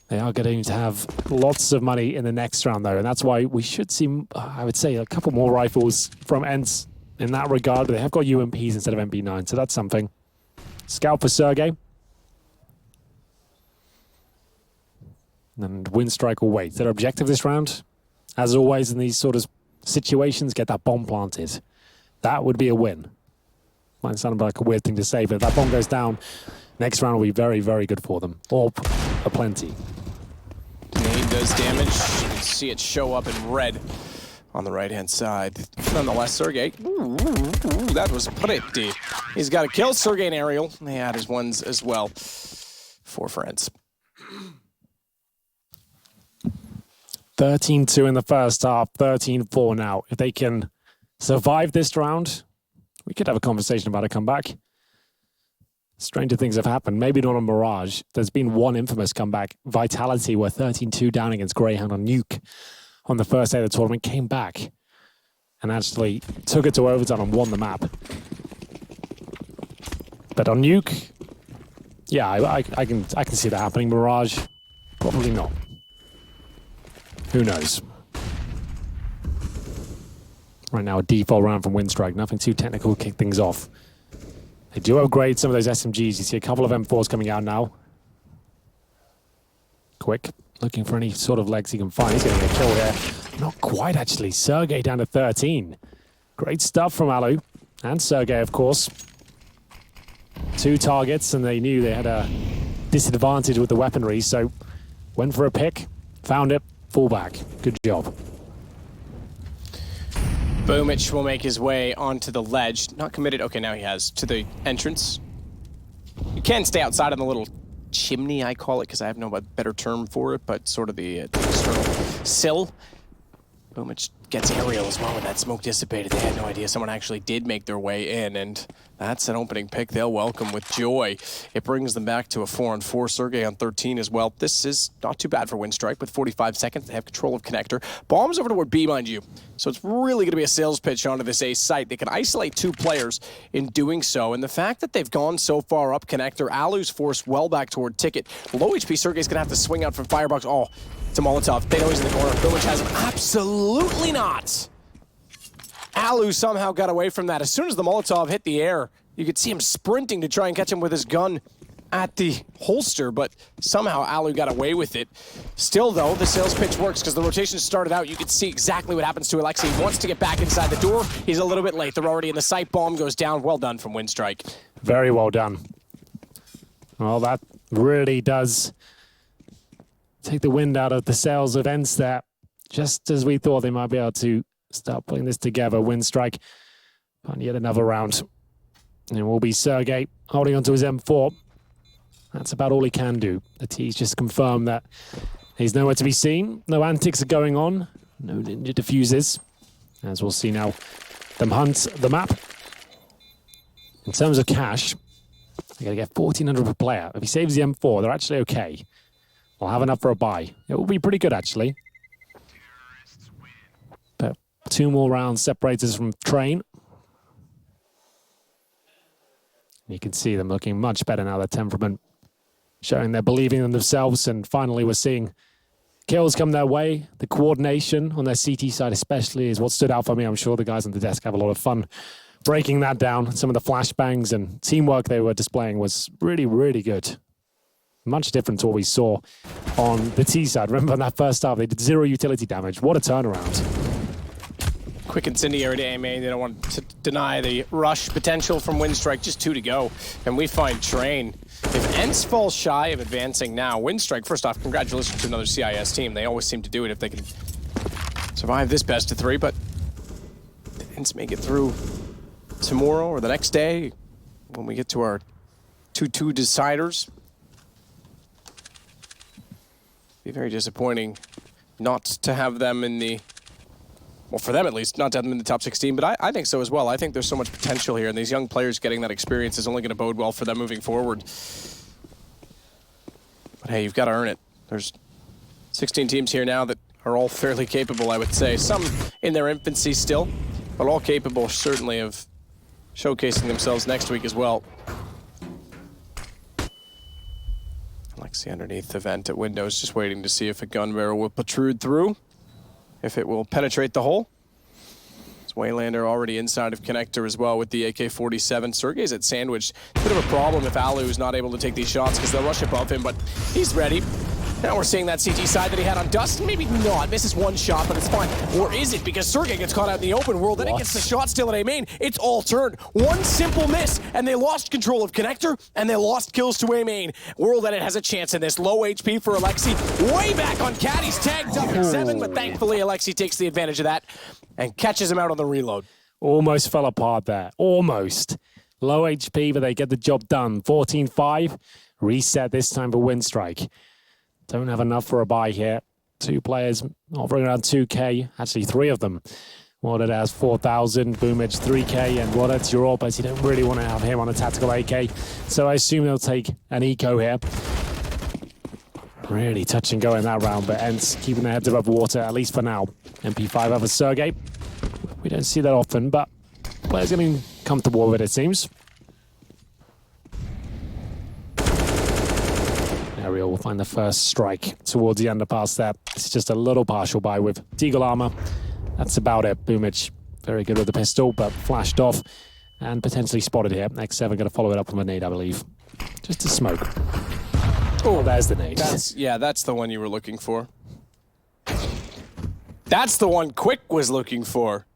They are going to have lots of money in the next round, though, and that's why we should see, I would say, a couple more rifles from ENCE in that regard, but they have got UMPs instead of MP9, so that's something. Scout for Sergey. And Winstrike will wait. Their objective this round, as always in these sort of situations, get that bomb planted. That would be a win. Might sound like a weird thing to say, but if that bomb goes down, next round will be very, very good for them. Or a plenty. Nade does damage. You can see it show up in red on the right-hand side. Nonetheless, Sergey, that was pretty. He's got a kill. Sergey and Ariel, they had his ones as well. 4 for ENCE. 13-2 in the first half, 13-4 now. If they can survive this round, we could have a conversation about a comeback. Stranger things have happened. Maybe not on Mirage. There's been one infamous comeback. Vitality were 13-2 down against Greyhound on Nuke on the first day of the tournament, came back and actually took it to overtime and won the map. But on Nuke, yeah, I can see that happening. Mirage, probably not. Who knows? Right now, a default round from Winstrike. Nothing too technical to kick things off. They do upgrade some of those SMGs. You see a couple of M4s coming out now. Quick, looking for any sort of legs he can find. He's going to get a kill here. Not quite, actually. Sergey down to 13. Great stuff from Alu. And Sergey, of course. 2 targets, and they knew they had a disadvantage with the weaponry, so went for a pick, found it, fall back. Good job. Boomich will make his way onto the ledge. Not committed. Okay, now he has to the entrance. You can stay outside on the little chimney, I call it, because I have no better term for it, but sort of the external sill. Boomich gets Ariel as well when that smoke dissipated. They had no idea someone actually did make their way in, and that's an opening pick they'll welcome with joy. It brings them back to a 4-on-4. Sergey on 13 as well. This is not too bad for Winstrike with 45 seconds. They have control of connector. Bombs over toward B, mind you. So it's really going to be a sales pitch onto this A site. They can isolate 2 players in doing so, and the fact that they've gone so far up connector, Alu's forced well back toward Ticket. Low HP Sergey's going to have to swing out from Firebox. Oh, it's a Molotov. They know he's in the corner. Boomich has him. Absolutely not. Alu somehow got away from that. As soon as the Molotov hit the air, you could see him sprinting to try and catch him with his gun at the holster, but somehow Alu got away with it. Still, though, the sales pitch works because the rotation started out. You can see exactly what happens to Alexi. He wants to get back inside the door. He's a little bit late. They're already in the site. Bomb goes down. Well done from Winstrike. Very well done. Well, that really does take the wind out of the sails of ENCE there. Just as we thought they might be able to start putting this together. Winstrike on yet another round. And it will be Sergey holding onto his M4. That's about all he can do. The T's just confirmed that he's nowhere to be seen. No antics are going on. No ninja diffuses. As we'll see now, them hunt the map. In terms of cash, they're going to get 1,400 per player. If he saves the M4, they're actually okay. They'll have enough for a buy. It will be pretty good, actually. But 2 more rounds separates us from Train. You can see them looking much better now, their temperament showing they're believing in themselves, and finally we're seeing kills come their way. The coordination on their CT side especially is what stood out for me. I'm sure the guys on the desk have a lot of fun breaking that down. Some of the flashbangs and teamwork they were displaying was really, really good. Much different to what we saw on the T side. Remember in that first half, they did 0 utility damage. What a turnaround. Quick incendiary to A main. They don't want to deny the rush potential from Winstrike. Just 2 to go. And we find Train. If ENCE falls shy of advancing now, Winstrike, first off, congratulations to another CIS team. They always seem to do it if they can survive this best of 3, but ENCE may get through tomorrow or the next day when we get to our 2-2 deciders. Be very disappointing not to have them in the, well, for them at least, not to have them in the top 16, but I think so as well. I think there's so much potential here, and these young players getting that experience is only going to bode well for them moving forward. But hey, you've got to earn it. There's 16 teams here now that are all fairly capable, I would say. Some in their infancy still, but all capable, certainly, of showcasing themselves next week as well. Alexi underneath the vent at windows, just waiting to see if a gun barrel will protrude through, if it will penetrate the hole. It's Waylander already inside of connector as well with the AK-47. Sergey's at sandwich. Bit of a problem if Alu is not able to take these shots because they'll rush above him, but he's ready. Now we're seeing that CT side that he had on Dust. Maybe not. Misses one shot, but it's fine. Or is it? Because Sergey gets caught out in the open world, then he gets the shot still at A main. It's all turned. One simple miss, and they lost control of connector, and they lost kills to A main. World Edit has a chance in this. Low HP for Alexi. Way back on Cat. He's tagged up at 7, but thankfully Alexi takes the advantage of that and catches him out on the reload. Almost fell apart there. Almost. Low HP, but they get the job done. 14-5. Reset this time for Winstrike. Don't have enough for a buy here. 2 players offering around 2K. Actually, 3 of them. What it has 4,000, Boomage 3K, and what it's your but you don't really want to have him on a tactical AK. So I assume they'll take an eco here. Really touch and go in that round, but ENCE keeping their heads above water, at least for now. MP5 over Sergey. We don't see that often, but players getting comfortable with it, it seems. Ariel will find the first strike towards the underpass there. It's just a little partial buy with Deagle armor. That's about it. Boomage, very good with the pistol, but flashed off and potentially spotted here. X7 going to follow it up with a nade, I believe. Just a smoke. Oh, there's the nade. That's the one you were looking for. That's the one Quick was looking for.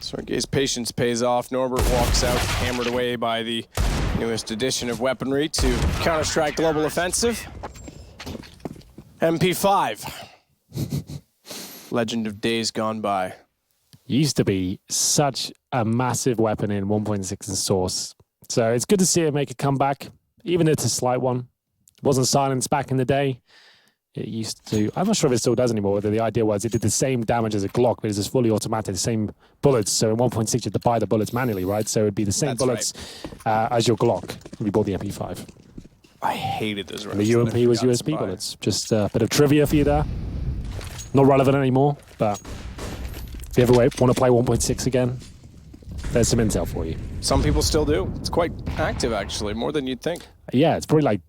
Sergey's patience pays off. Norbert walks out, hammered away by the newest edition of weaponry to Counter-Strike Global Offensive. MP5. Legend of days gone by. Used to be such a massive weapon in 1.6 and Source. So it's good to see it make a comeback, even if it's a slight one. It wasn't silenced back in the day. It used to, I'm not sure if it still does anymore, whether the idea was it did the same damage as a Glock, but it's just fully automatic, the same bullets. So in 1.6, you had to buy the bullets manually, right? So it'd be the same bullets as your Glock if you bought the MP5. I hated those rounds. The UMP was USB bullets. Just a bit of trivia for you there. Not relevant anymore, but if you ever want to play 1.6 again, there's some intel for you. Some people still do. It's quite active, actually, more than you'd think. Yeah, it's probably like,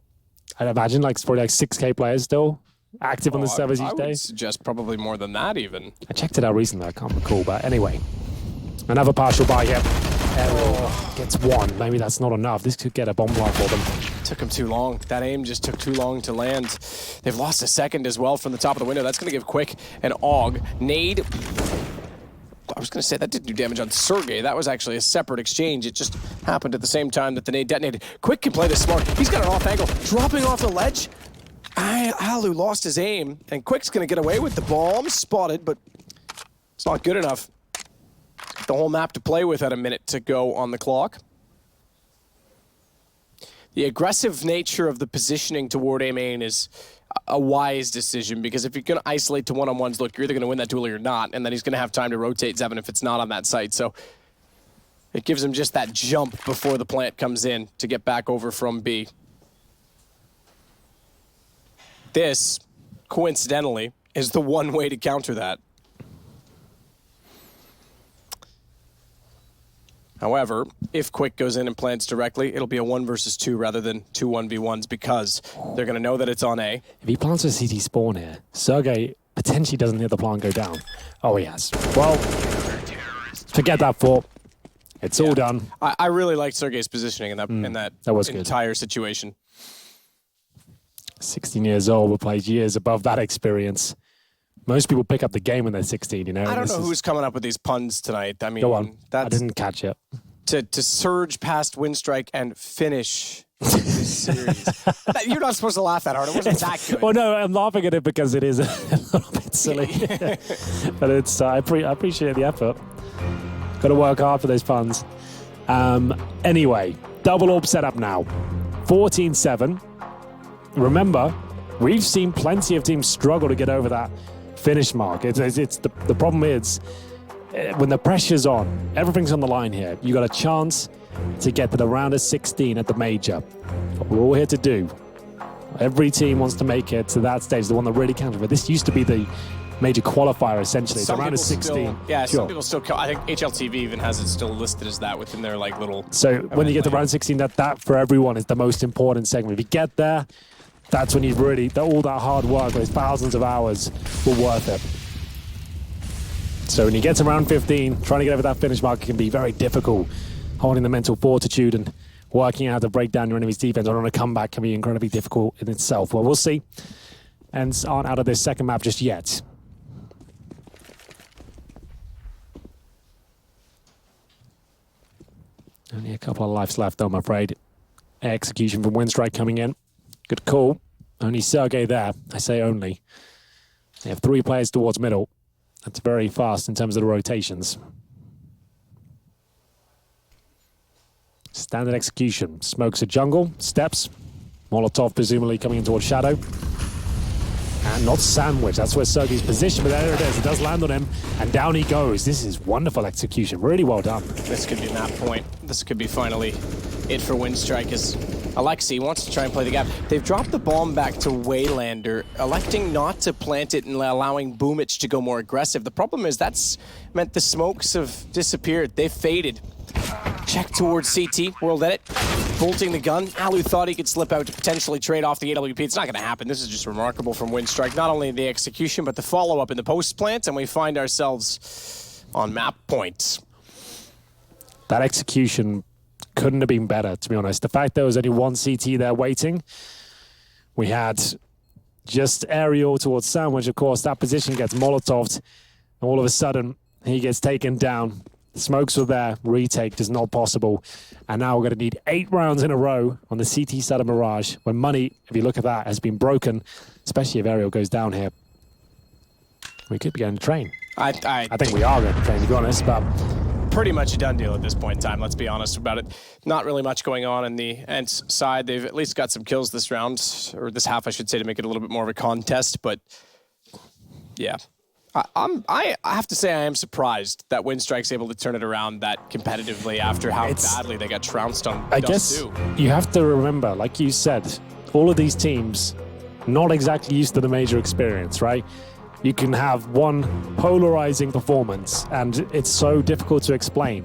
I'd imagine like it's probably like 6K players still active on the servers each day. I would suggest probably more than that even. I checked it out recently, I can't recall, but anyway. Another partial buy here. Errol gets 1. Maybe that's not enough. This could get a bomb block for them. Took him too long. That aim just took too long to land. They've lost a second as well from the top of the window. That's going to give Quick an AUG. Nade. I was going to say that didn't do damage on Sergey. That was actually a separate exchange. It just happened at the same time that the nade detonated. Quick can play this smart. He's got an off angle. Dropping off the ledge. Alu lost his aim, and Quick's going to get away with the bomb. Spotted, but it's not good enough. The whole map to play with at a minute to go on the clock. The aggressive nature of the positioning toward A main is a wise decision, because if you're going to isolate to one-on-ones, look, you're either going to win that duel or you're not, and then he's going to have time to rotate Zevin if it's not on that site. So it gives him just that jump before the plant comes in to get back over from B. This, coincidentally, is the one way to counter that. However, if Quick goes in and plants directly, it'll be a 1 versus 2 rather than 2 1v1s because they're going to know that it's on A. If he plants a CT spawn here, Sergey potentially doesn't hear the plant go down. Oh, he has. Well, forget that for. It's all done. I really liked Sergey's positioning in that was entire situation. 16 years old, but plays years above that experience. Most people pick up the game when they're 16, you know. I don't know who's coming up with these puns tonight. I mean, Go on. I that's didn't catch it. to surge past Winstrike and finish this series. You're not supposed to laugh that hard. It wasn't that good. Well, no, I'm laughing at it because it is a little bit silly. But it's I appreciate the effort. Got to work hard for those puns. Anyway, double orb setup now. 14-7. Remember, we've seen plenty of teams struggle to get over that finish mark. It's the problem is when the pressure's on, everything's on the line here. You got a chance to get to the round of 16 at the major. What we're all here to do. Every team wants to make it to that stage, the one that really counts. But this used to be the major qualifier, essentially. It's around a 16. Some people still I think HLTV even has it still listed as that within their like little. So when you get to round 16, that for everyone is the most important segment. If you get there, that's when you've really, all that hard work, those thousands of hours, were worth it. So when you get to round 15, trying to get over that finish mark can be very difficult. Holding the mental fortitude and working out to break down your enemy's defense on a comeback can be incredibly difficult in itself. Well, we'll see. ENCE aren't out of this second map just yet. Only a couple of lives left, though, I'm afraid. Execution from Winstrike coming in. Good call. Only Sergey there. I say only. They have 3 players towards middle. That's very fast in terms of the rotations. Standard execution. Smokes a jungle. Steps. Molotov presumably coming in towards Shadow. And not sandwich. That's where Sergey's position, but there it is. It does land on him, and down he goes. This is wonderful execution. Really well done. This could be map point. This could be finally it for Winstrike as Alexi wants to try and play the gap. They've dropped the bomb back to Waylander, electing not to plant it and allowing Boomich to go more aggressive. The problem is that's meant the smokes have disappeared. They've faded. Check towards CT, World Edit, bolting the gun. Alu thought he could slip out to potentially trade off the AWP. It's not going to happen. This is just remarkable from Winstrike. Not only the execution, but the follow-up in the post-plant, and we find ourselves on map points. That execution couldn't have been better, to be honest. The fact there was only one CT there waiting. We had just aerial towards Sandwich, of course. That position gets Molotoved, and all of a sudden, he gets taken down. The smokes were there, retake is not possible. And now we're going to need 8 rounds in a row on the CT side of Mirage, when money, if you look at that, has been broken, especially if aerial goes down here. We could be going to train. I think we are going to train, to be honest, but pretty much a done deal at this point in time, let's be honest about it. Not really much going on the ENCE side. They've at least got some kills this round, or this half, I should say, to make it a little bit more of a contest, but yeah. I have to say I am surprised that Winstrike's able to turn it around that competitively after how badly they got trounced on I Dust guess 2. You have to remember, like you said, all of these teams not exactly used to the major experience, right? You can have one polarizing performance, and it's so difficult to explain.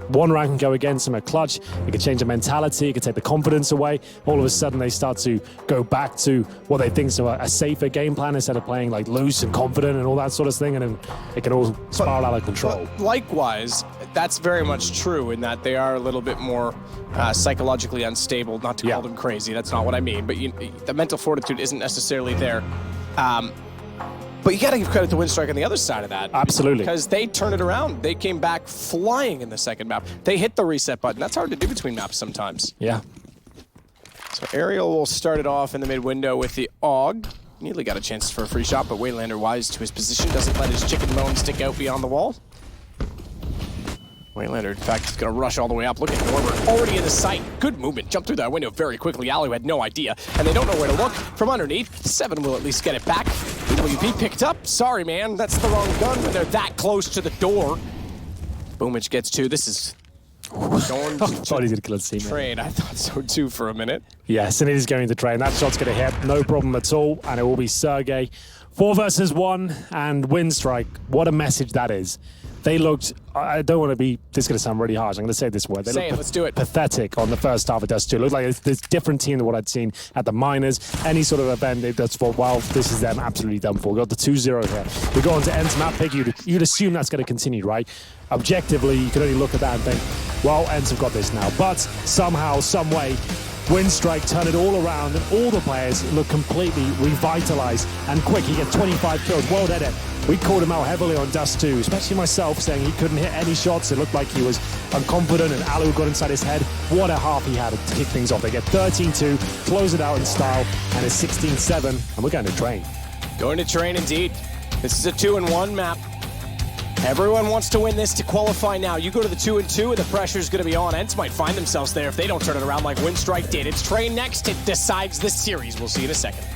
One round can go against them at clutch, it can change the mentality, it can take the confidence away. All of a sudden they start to go back to what they think is a safer game plan instead of playing like loose and confident and all that sort of thing, and then it can all spiral out of control. But likewise, that's very much true in that they are a little bit more psychologically unstable, not to call them crazy, that's not what I mean, but the mental fortitude isn't necessarily there. But you got to give credit to Winstrike on the other side of that. Absolutely. Because they turned it around. They came back flying in the second map. They hit the reset button. That's hard to do between maps sometimes. Yeah. So Ariel will start it off in the mid window with the AUG. Nearly got a chance for a free shot, but Waylander wise to his position. Doesn't let his chicken bone stick out beyond the wall. Waylander, in fact, is going to rush all the way up. Look at Norbert, already in the sight. Good movement, jumped through that window very quickly. Alu had no idea, and they don't know where to look. From underneath, 7 will at least get it back. WP picked up. Sorry, man, that's the wrong gun when they're that close to the door. Boomich gets 2. This is Going I thought he did kill his teammate. Train. I thought so too for a minute. Yes, and it is going to train. That shot's going to hit, no problem at all, and it will be Sergey. 4 versus 1, and Winstrike. What a message that is. They looked, I don't want to be, this is going to sound really harsh, I'm going to say this word. They Say it, let's do it. Pathetic on the first half of Dust 2. It looked like this different team than what I'd seen at the Miners. Any sort of event they Dust 4, well, this is them absolutely done for. We got the 2-0 here. We go on to ENCE map pick, you'd assume that's going to continue, right? Objectively, you can only look at that and think, well, ENCE have got this now. But somehow, some way, Winstrike turn it all around and all the players look completely revitalized and quick. He gets 25 kills. Well done, Ed. We called him out heavily on Dust 2, especially myself, saying he couldn't hit any shots. It looked like he was unconfident and Alu got inside his head. What a half he had to kick things off. They get 13-2, close it out in style, and it's 16-7, and we're going to train. Going to train indeed. This is a 2-1 map. Everyone wants to win this to qualify now. You go to the 2-2 and the pressure's going to be on. ENCE might find themselves there if they don't turn it around like Winstrike did. It's train next. It decides the series. We'll see you in a second.